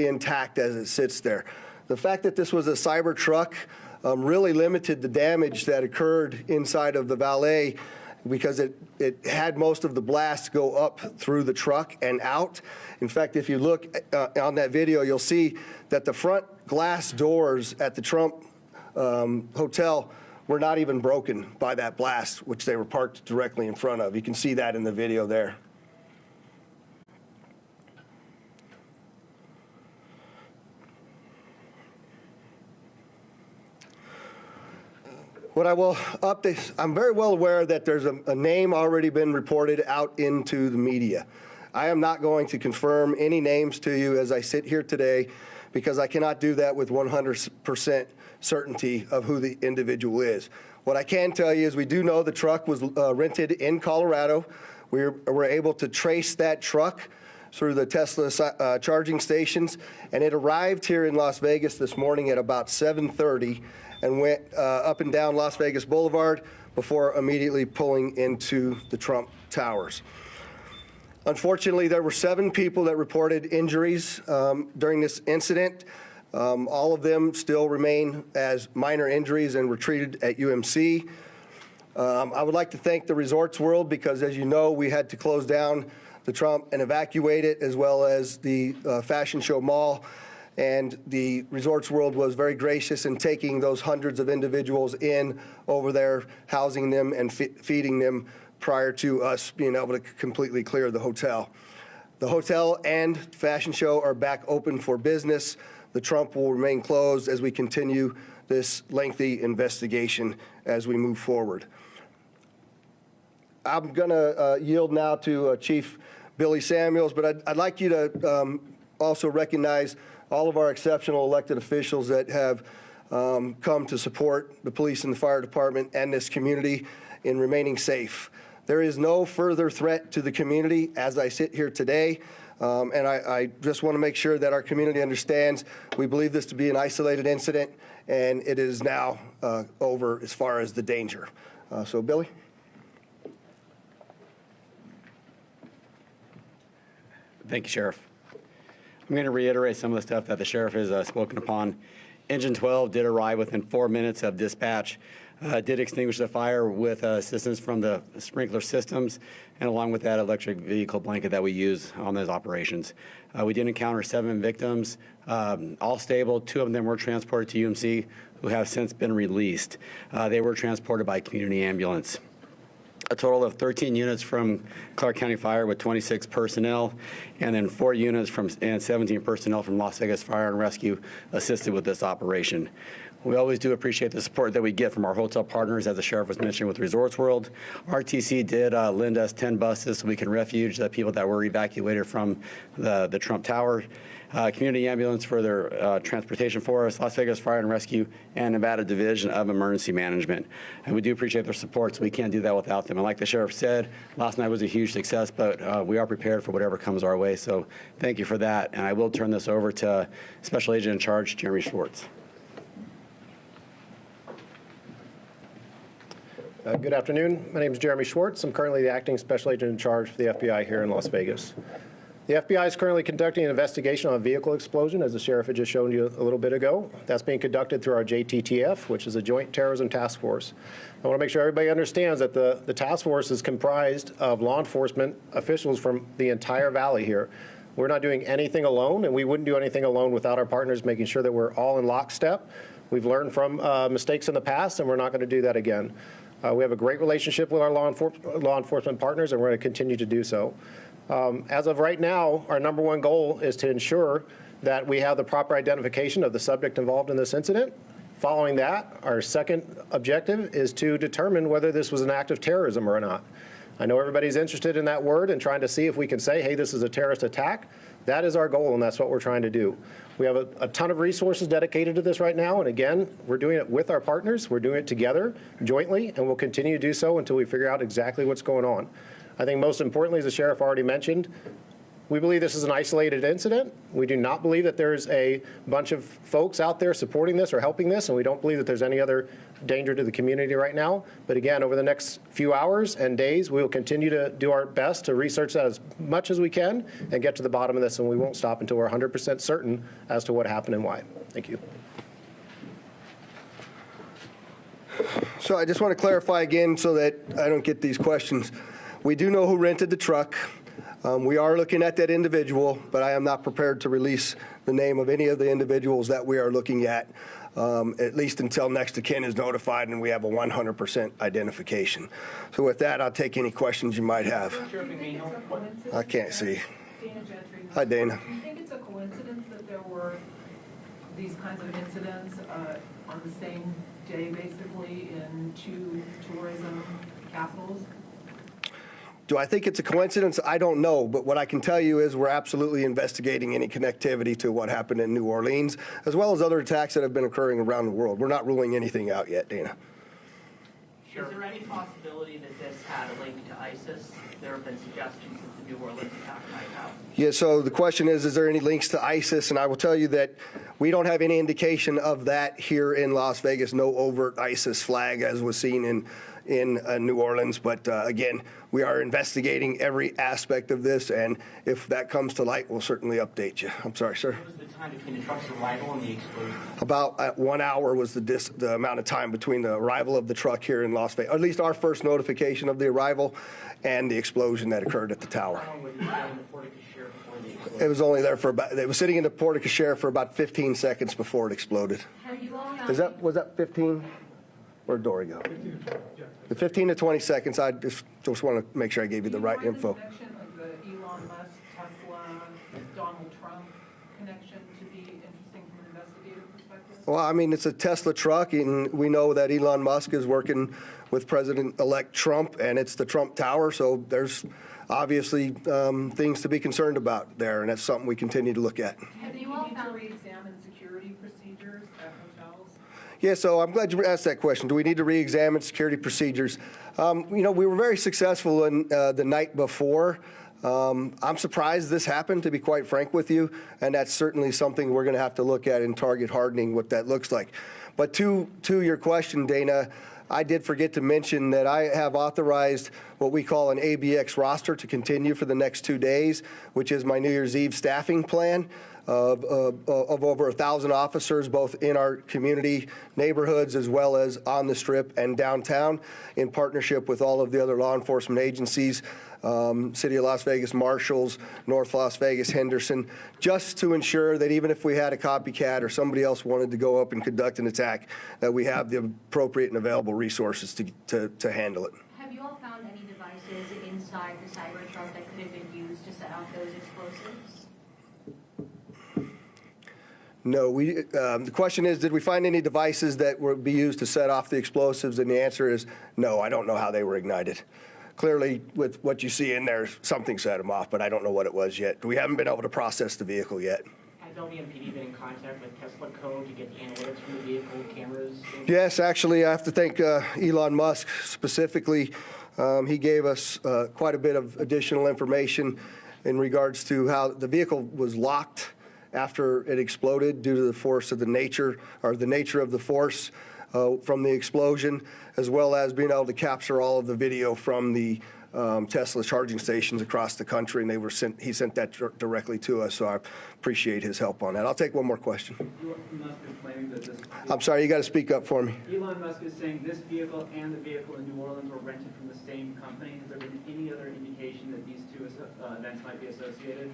intact as it sits there. The fact that this was a Cybertruck really limited the damage that occurred inside of the valet, because it had most of the blast go up through the truck and out. In fact, if you look on that video, you'll see that the front glass doors at the Trump hotel were not even broken by that blast, which they were parked directly in front of. You can see that in the video there. What I will update, I'm very well aware that there's a name already been reported out into the media. I am not going to confirm any names to you as I sit here today, because I cannot do that with 100% certainty of who the individual is. What I can tell you is we do know the truck was rented in Colorado. We were able to trace that truck through the Tesla charging stations, and it arrived here in Las Vegas this morning at about 7:30 and went up and down Las Vegas Boulevard before immediately pulling into the Trump Towers. Unfortunately, there were 7 people that reported injuries during this incident. All of them still remain as minor injuries and were treated at UMC. I would like to thank the Resorts World, because, as you know, we had to close down the Trump and evacuate it, as well as the Fashion Show Mall. And the Resorts World was very gracious in taking those hundreds of individuals in over there, housing them and feeding them prior to us being able to completely clear the hotel. The hotel and Fashion Show are back open for business. The Trump will remain closed as we continue this lengthy investigation as we move forward. I'm going to yield now to Chief Billy Samuels, but I'd like you to also recognize all of our exceptional elected officials that have come to support the police and the fire department and this community in remaining safe. There is no further threat to the community as I sit here today, and I just want to make sure that our community understands we believe this to be an isolated incident, and it is now over as far as the danger. So, Billy? Thank you, Sheriff. I'm going to reiterate some of the stuff that the Sheriff has spoken upon. Engine 12 did arrive within 4 minutes of dispatch, did extinguish the fire with assistance from the sprinkler systems, and along with that electric vehicle blanket that we use on those operations. We did encounter 7 victims, all stable. 2 of them were transported to UMC, who have since been released. They were transported by community ambulance. A total of 13 units from Clark County Fire with 26 personnel, and then 4 units and 17 personnel from Las Vegas Fire and Rescue assisted with this operation. We always do appreciate the support that we get from our hotel partners, as the Sheriff was mentioning with Resorts World. RTC did lend us 10 buses so we can refuge the people that were evacuated from the Trump Tower. Community Ambulance for their transportation for us, Las Vegas Fire and Rescue, and Nevada Division of Emergency Management. And we do appreciate their support, so we can't do that without them. And like the Sheriff said, last night was a huge success, but we are prepared for whatever comes our way. So thank you for that. And I will turn this over to Special Agent in Charge, Jeremy Schwartz. Good afternoon. My name is Jeremy Schwartz. I'm currently the Acting Special Agent in Charge for the FBI here in Las Vegas. The FBI is currently conducting an investigation on a vehicle explosion, as the Sheriff had just shown you a little bit ago. That's being conducted through our JTTF, which is a Joint Terrorism Task Force. I want to make sure everybody understands that the task force is comprised of law enforcement officials from the entire valley here. We're not doing anything alone, and we wouldn't do anything alone without our partners making sure that we're all in lockstep. We've learned from mistakes in the past, and we're not going to do that again. We have a great relationship with our law enforcement partners, and we're going to continue to do so. As of right now, our #1 goal is to ensure that we have the proper identification of the subject involved in this incident. Following that, our second objective is to determine whether this was an act of terrorism or not. I know everybody's interested in that word and trying to see if we can say, hey, this is a terrorist attack. That is our goal, and that's what we're trying to do. We have a ton of resources dedicated to this right now, and again, we're doing it with our partners. We're doing it together, jointly, and we'll continue to do so until we figure out exactly what's going on. I think most importantly, as the Sheriff already mentioned, We believe this is an isolated incident. We do not believe that there's a bunch of folks out there supporting this or helping this, and we don't believe that there's any other danger to the community right now. But again, over the next few hours and days, we will continue to do our best to research that as much as we can and get to the bottom of this, and we won't stop until we're 100% certain as to what happened and why. Thank you. So I just want to clarify again so that I don't get these questions. We do know who rented the truck. We are looking at that individual, but I am not prepared to release the name of any of the individuals that we are looking at least until next of kin is notified and we have a 100% identification. So with that, I'll take any questions you might have. I can't see. Hi, Dana. Do you think it's a coincidence that there were these kinds of incidents on the same day, basically, in two tourism capitals? Do I think it's a coincidence? I don't know, but what I can tell you is we're absolutely investigating any connectivity to what happened in New Orleans, as well as other attacks that have been occurring around the world. We're not ruling anything out yet, Dana. Is there any possibility that this had a link to ISIS? There have been suggestions that the New Orleans attack might have. Yeah, so the question is there any links to ISIS? And I will tell you that we don't have any indication of that here in Las Vegas, no overt ISIS flag as was seen in New Orleans. But again, we are investigating every aspect of this, and if that comes to light, we'll certainly update you. I'm sorry, sir. What was the time between the truck's arrival and the explosion? About 1 hour was the amount of time between the arrival of the truck here in Las Vegas, or at least our first notification of the arrival and the explosion that occurred at the tower. How long was it in the porte-cochere before the explosion? It was only there for about, it was sitting in the porte-cochere for about 15 seconds before it exploded. Was that 15? Where'd Dory go? 15 to 20 seconds. I just want to make sure I gave you the right info. Do you find the connection of the Elon Musk, Tesla, Donald Trump connection to be interesting from an investigative perspective? Well, I mean, it's a Tesla truck, and we know that Elon Musk is working with President-elect Trump, and it's the Trump Tower, so there's obviously things to be concerned about there, and that's something we continue to look at. Do you need to re-examine security procedures at hotels? Yeah, so I'm glad you asked that question. Do we need to re-examine security procedures? You know, we were very successful in the night before. I'm surprised this happened, to be quite frank with you, and that's certainly something we're going to have to look at in target hardening, what that looks like. But to your question, Dana, I did forget to mention that I have authorized what we call an ABX roster to continue for the next 2 days, which is my New Year's Eve staffing plan of over 1,000 officers, both in our community neighborhoods as well as on the Strip and downtown, in partnership with all of the other law enforcement agencies, City of Las Vegas Marshals, North Las Vegas, Henderson, just to ensure that even if we had a copycat or somebody else wanted to go up and conduct an attack, that we have the appropriate and available resources to handle it. Have you all found any devices inside the Cybertruck that could have been used to set off those explosives? No, the question is, did we find any devices that would be used to set off the explosives? And the answer is no, I don't know how they were ignited. Clearly, with what you see in there, something set them off, but I don't know what it was yet. We haven't been able to process the vehicle yet. Has LVMPD been in contact with Tesla Code to get the analytics from the vehicle, cameras? Yes, actually, I have to thank Elon Musk specifically. He gave us quite a bit of additional information in regards to how the vehicle was locked after it exploded due to the force of the nature of the force from the explosion, as well as being able to capture all of the video from the Tesla charging stations across the country, and he sent that directly to us, so I appreciate his help on that. I'll take one more question. Elon Musk is claiming that this... I'm sorry, you got to speak up for me. Elon Musk is saying this vehicle and the vehicle in New Orleans were rented from the same company. Has there been any other indication that these two events might be associated?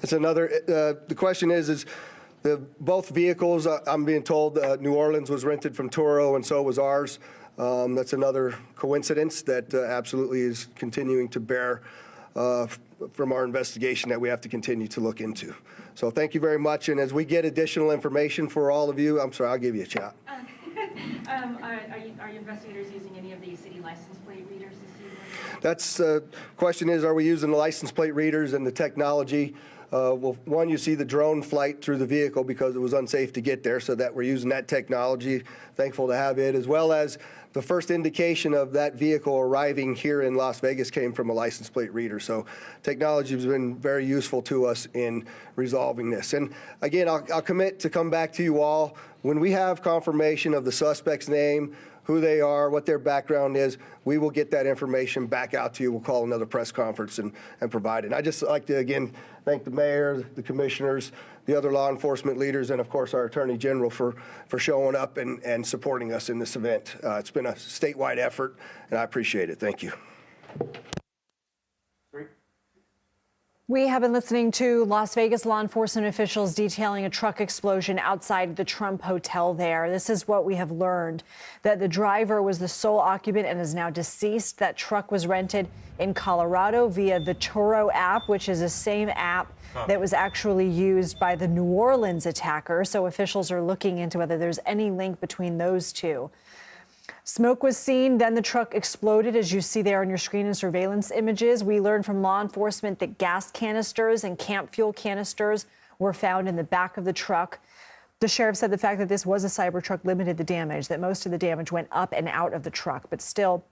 It's another, the question is both vehicles, I'm being told New Orleans was rented from Turo and so was ours. That's another coincidence that absolutely is continuing to bear from our investigation that we have to continue to look into. So thank you very much. And as we get additional information for all of you, I'm sorry, I'll give you a shot. Are investigators using any of the city license plate readers this evening? That's the question is, are we using the license plate readers and the technology Well, one, you see the drone flight through the vehicle because it was unsafe to get there, so that we're using that technology. Thankful to have it, as well as the first indication of that vehicle arriving here in Las Vegas came from a license plate reader. So technology has been very useful to us in resolving this. And again, I'll commit to come back to you all when we have confirmation of the suspect's name, who they are, what their background is. We will get that information back out to you. We'll call another press conference and provide it. And I'd just like to, again, thank the mayor, the commissioners, the other law enforcement leaders, and of course our Attorney General for showing up and supporting us in this event. It's been a statewide effort, and I appreciate it. Thank you. We have been listening to Las Vegas law enforcement officials detailing a truck explosion outside the Trump Hotel there. This is what we have learned, that the driver was the sole occupant and is now deceased. That truck was rented in Colorado via the Turo app, which is the same app that was actually used by the New Orleans attacker. So officials are looking into whether there's any link between those two. Smoke was seen, then the truck exploded, as you see there on your screen in surveillance images. We learned from law enforcement that gas canisters and camp fuel canisters were found in the back of the truck. The sheriff said the fact that this was a Cybertruck limited the damage, that most of the damage went up and out of the truck, but still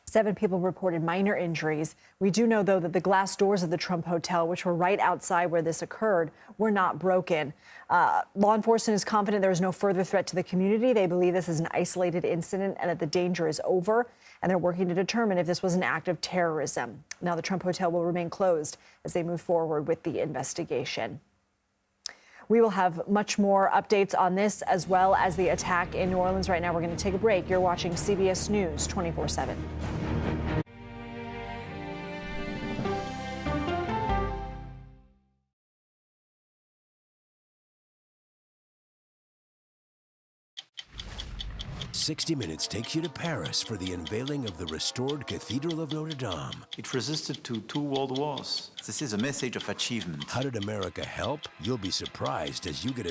7 people reported minor injuries. We do know, though, that the glass doors of the Trump Hotel, which were right outside where this occurred, were not broken. Law enforcement is confident there is no further threat to the community. They believe this is an isolated incident and that the danger is over, and they're working to determine if this was an act of terrorism. Now, the Trump Hotel will remain closed as they move forward with the investigation. We will have much more updates on this, as well as the attack in New Orleans. Right now, we're going to take a break. You're watching CBS News 24/7. "60 Minutes" takes you to Paris for the unveiling of the restored Cathedral of Notre Dame. It resisted to 2 world wars. This is a message of achievement. How did America help? You'll be surprised as you get a